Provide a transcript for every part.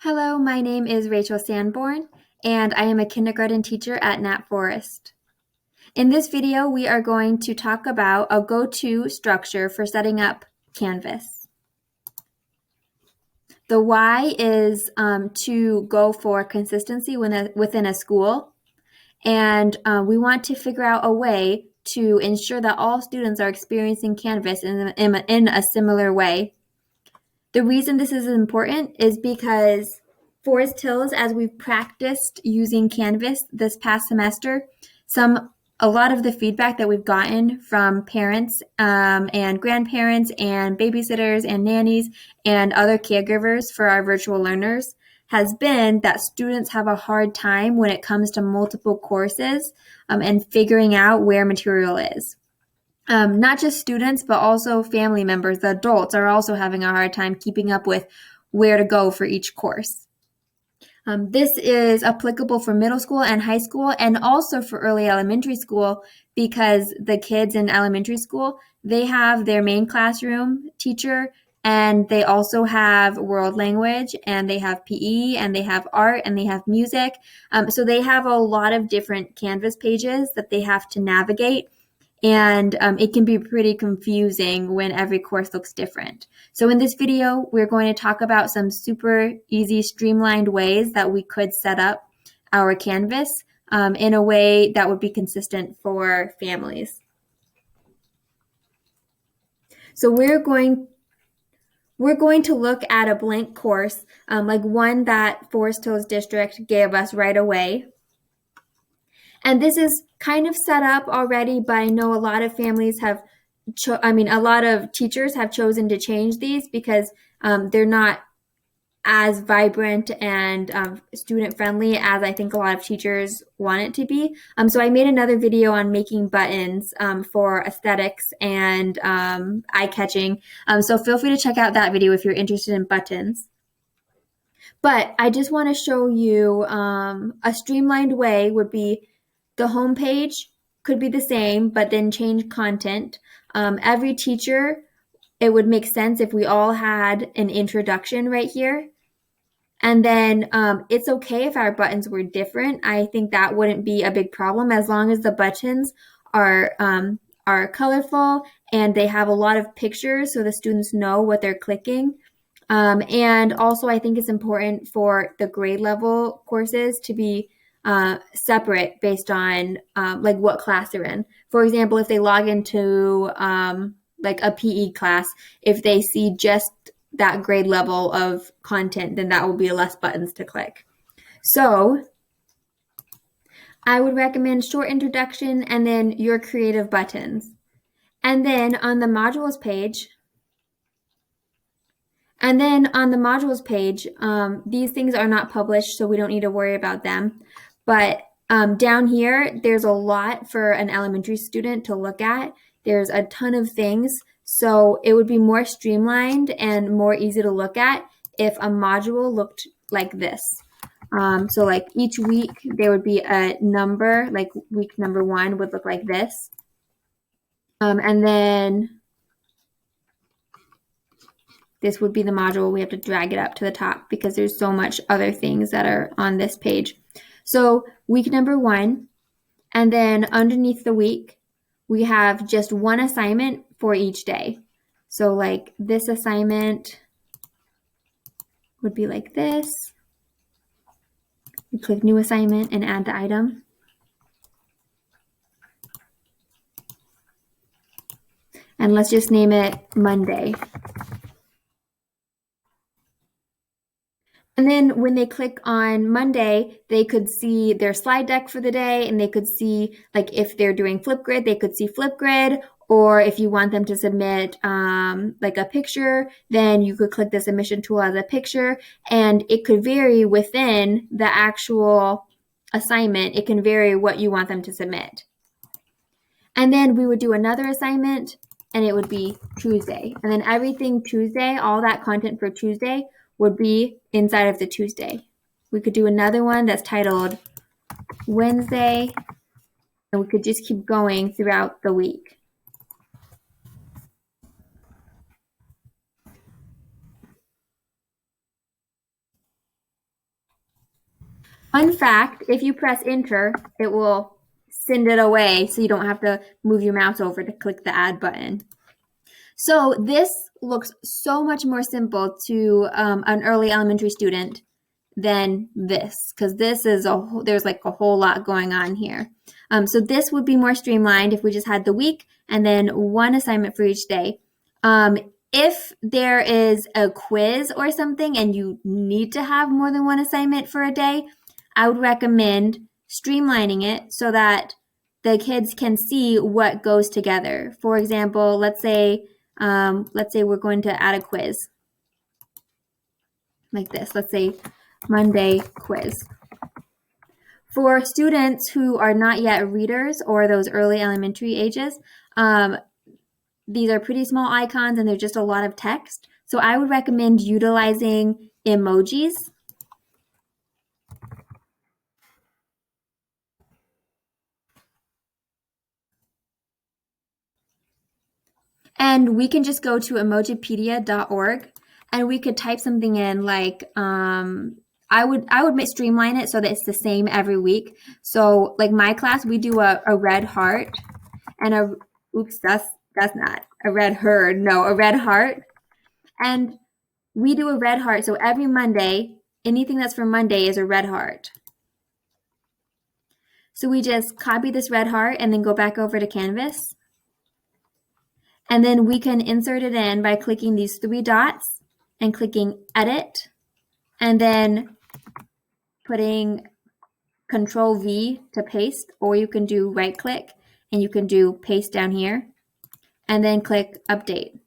Hello, my name is Rachel Sanborn, and I am a kindergarten teacher at Nat Forest. In this video, we are going to talk about a go-to structure for setting up Canvas. The why is to go for consistency within a school, and we want to figure out a way to ensure that all students are experiencing Canvas in a similar way. The reason this is important is because Forest Hills, as we've practiced using Canvas this past semester, a lot of the feedback that we've gotten from parents and grandparents and babysitters and nannies and other caregivers for our virtual learners has been that students have a hard time when it comes to multiple courses and figuring out where material is. Not just students, but also family members, the adults are also having a hard time keeping up with where to go for each course. This is applicable for middle school and high school and also for early elementary school because the kids in elementary school, they have their main classroom teacher and they also have world language and they have PE and they have art and they have music. So they have a lot of different Canvas pages that they have to navigate. And it can be pretty confusing when every course looks different. So in this video, we're going to talk about some super easy, streamlined ways that we could set up our Canvas in a way that would be consistent for families. So we're going to look at a blank course, like one that Forest Hills District gave us right away. And this is kind of set up already, but I know a lot of families have, a lot of teachers have chosen to change these because they're not as vibrant and student friendly as I think a lot of teachers want it to be. So I made another video on making buttons for aesthetics and eye-catching. So feel free to check out that video if you're interested in buttons. But I just want to show you a streamlined way would be the home page could be the same, but then change content. Every teacher, it would make sense if we all had an introduction right here. And then it's okay if our buttons were different. I think that wouldn't be a big problem as long as the buttons are colorful and they have a lot of pictures so the students know what they're clicking. And also I think it's important for the grade level courses to be separate based on like what class they're in. For example, if they log into like a PE class, if they see just that grade level of content, then that will be less buttons to click. So I would recommend short introduction and then your creative buttons. And then on the modules page, these things are not published, so we don't need to worry about them. But down here, there's a lot for an elementary student to look at. There's a ton of things. So it would be more streamlined and more easy to look at if a module looked like this. So like each week, there would be a number, like week number 1 would look like this. And then this would be the module. We have to drag it up to the top because there's so much other things that are on this page. So week number 1, and then underneath the week, we have just one assignment for each day. So like this assignment would be like this. You click new assignment and add the item. And let's just name it Monday. And then when they click on Monday, they could see their slide deck for the day, and they could see, like if they're doing Flipgrid, they could see Flipgrid, or if you want them to submit like a picture, then you could click the submission tool as a picture, and it could vary within the actual assignment. It can vary what you want them to submit. And then we would do another assignment, and it would be Tuesday. And then everything Tuesday, all that content for Tuesday would be inside of the Tuesday. We could do another one that's titled Wednesday, and we could just keep going throughout the week. Fun fact, if you press enter, it will send it away so you don't have to move your mouse over to click the add button. So this looks so much more simple to an early elementary student than this, because this is there's like a whole lot going on here. So this would be more streamlined if we just had the week and then one assignment for each day. If there is a quiz or something and you need to have more than one assignment for a day, I would recommend streamlining it so that the kids can see what goes together. For example, let's say we're going to add a quiz like this. Let's say Monday quiz. For students who are not yet readers or those early elementary ages, these are pretty small icons and they're just a lot of text. So I would recommend utilizing emojis. And we can just go to emojipedia.org and we could type something in like, I would streamline it so that it's the same every week. So like my class, we do a red heart and that's not a red herd. No, a red heart. And we do a red heart. So every Monday, anything that's for Monday is a red heart. So we just copy this red heart and then go back over to Canvas. And then we can insert it in by clicking these three dots and clicking edit and then putting Control V to paste, or you can do right click and you can do paste down here and then click update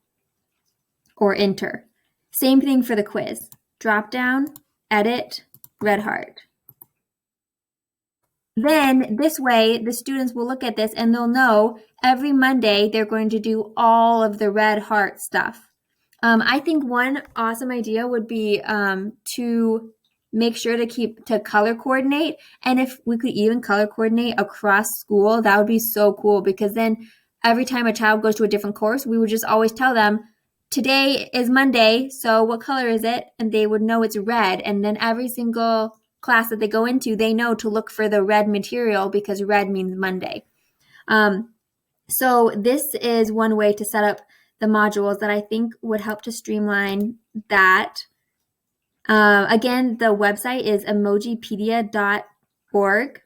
or enter. Same thing for the quiz. Drop down, edit, red heart. Then this way, the students will look at this and they'll know every Monday they're going to do all of the red heart stuff. I think one awesome idea would be to make sure to color coordinate. And if we could even color coordinate across school, that would be so cool, because then every time a child goes to a different course, we would just always tell them, today is Monday, so what color is it? And they would know it's red. And then every single class that they go into, they know to look for the red material because red means Monday. So this is one way to set up the modules that I think would help to streamline that. Again, the website is emojipedia.org,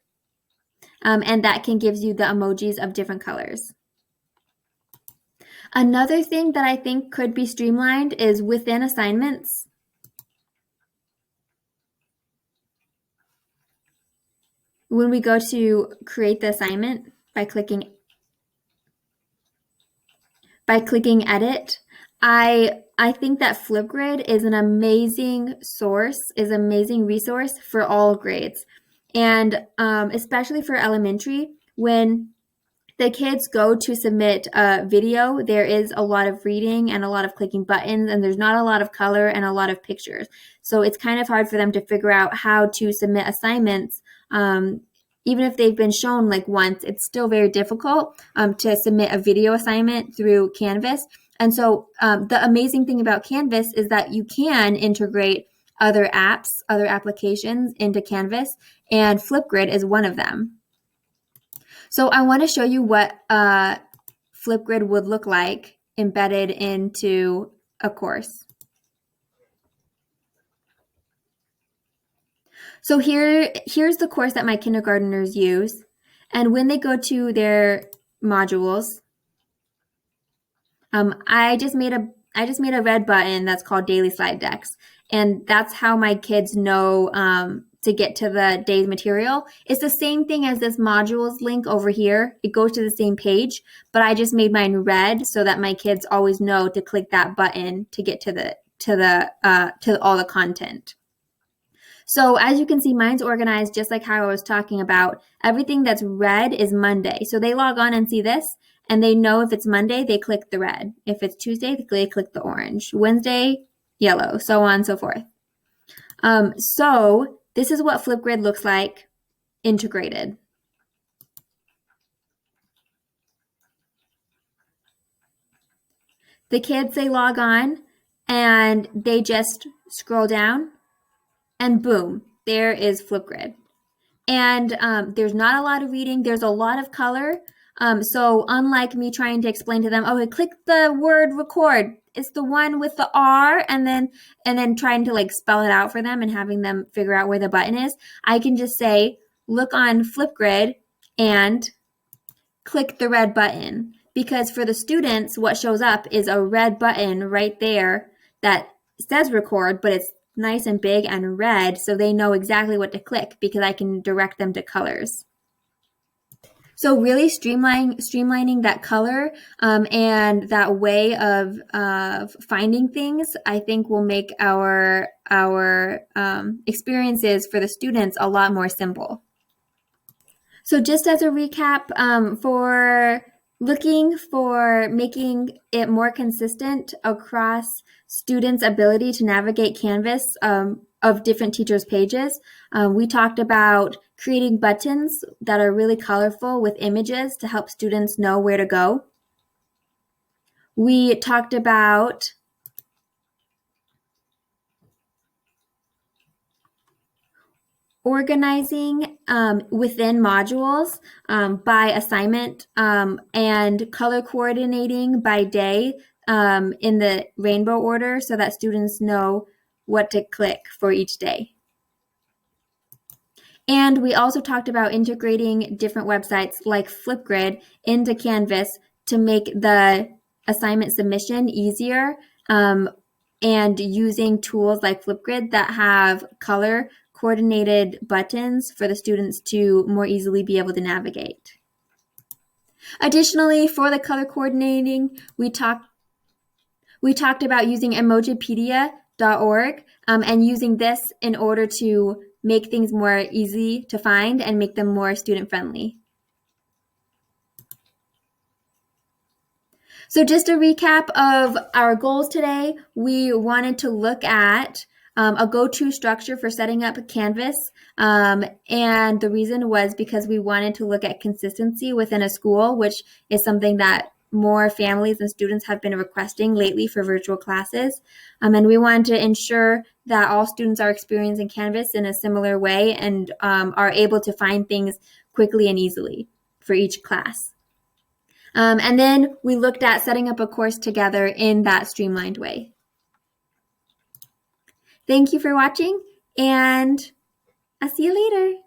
and that can give you the emojis of different colors. Another thing that I think could be streamlined is within assignments. When we go to create the assignment by clicking edit, I think that Flipgrid is an amazing resource for all grades. And especially for elementary, when the kids go to submit a video, there is a lot of reading and a lot of clicking buttons, and there's not a lot of color and a lot of pictures. So it's kind of hard for them to figure out how to submit assignments. Even if they've been shown like once, it's still very difficult to submit a video assignment through Canvas. And so the amazing thing about Canvas is that you can integrate other apps, other applications into Canvas, and Flipgrid is one of them. So I want to show you what Flipgrid would look like embedded into a course. So here's the course that my kindergartners use. And when they go to their modules, I just made a red button that's called Daily Slide Decks. And that's how my kids know to get to the day's material. It's the same thing as this modules link over here. It goes to the same page, but I just made mine red so that my kids always know to click that button to get to all the content. So as you can see, mine's organized just like how I was talking about. Everything that's red is Monday. So they log on and see this, and they know if it's Monday, they click the red. If it's Tuesday, they click the orange. Wednesday, yellow, so on and so forth. So this is what Flipgrid looks like integrated. The kids, they log on and they just scroll down and boom, there is Flipgrid. And there's not a lot of reading. There's a lot of color. So unlike me trying to explain to them, okay, click the word record. It's the one with the R, and then trying to like spell it out for them and having them figure out where the button is. I can just say, look on Flipgrid and click the red button. Because for the students, what shows up is a red button right there that says record, but it's nice and big and red, so they know exactly what to click because I can direct them to colors. So really streamlining that color and that way of finding things, I think will make our experiences for the students a lot more simple. So just as a recap, for looking for making it more consistent across students' ability to navigate Canvas of different teachers' pages, we talked about creating buttons that are really colorful with images to help students know where to go. We talked about organizing within modules by assignment and color coordinating by day in the rainbow order so that students know what to click for each day. And we also talked about integrating different websites like Flipgrid into Canvas to make the assignment submission easier and using tools like Flipgrid that have color coordinated buttons for the students to more easily be able to navigate. Additionally, for the color coordinating, we talked about using emojipedia.org and using this in order to make things more easy to find and make them more student friendly. So just a recap of our goals today, we wanted to look at a go-to structure for setting up Canvas. And the reason was because we wanted to look at consistency within a school, which is something that more families and students have been requesting lately for virtual classes. And we wanted to ensure that all students are experiencing Canvas in a similar way and are able to find things quickly and easily for each class. And then we looked at setting up a course together in that streamlined way. Thank you for watching, and I'll see you later.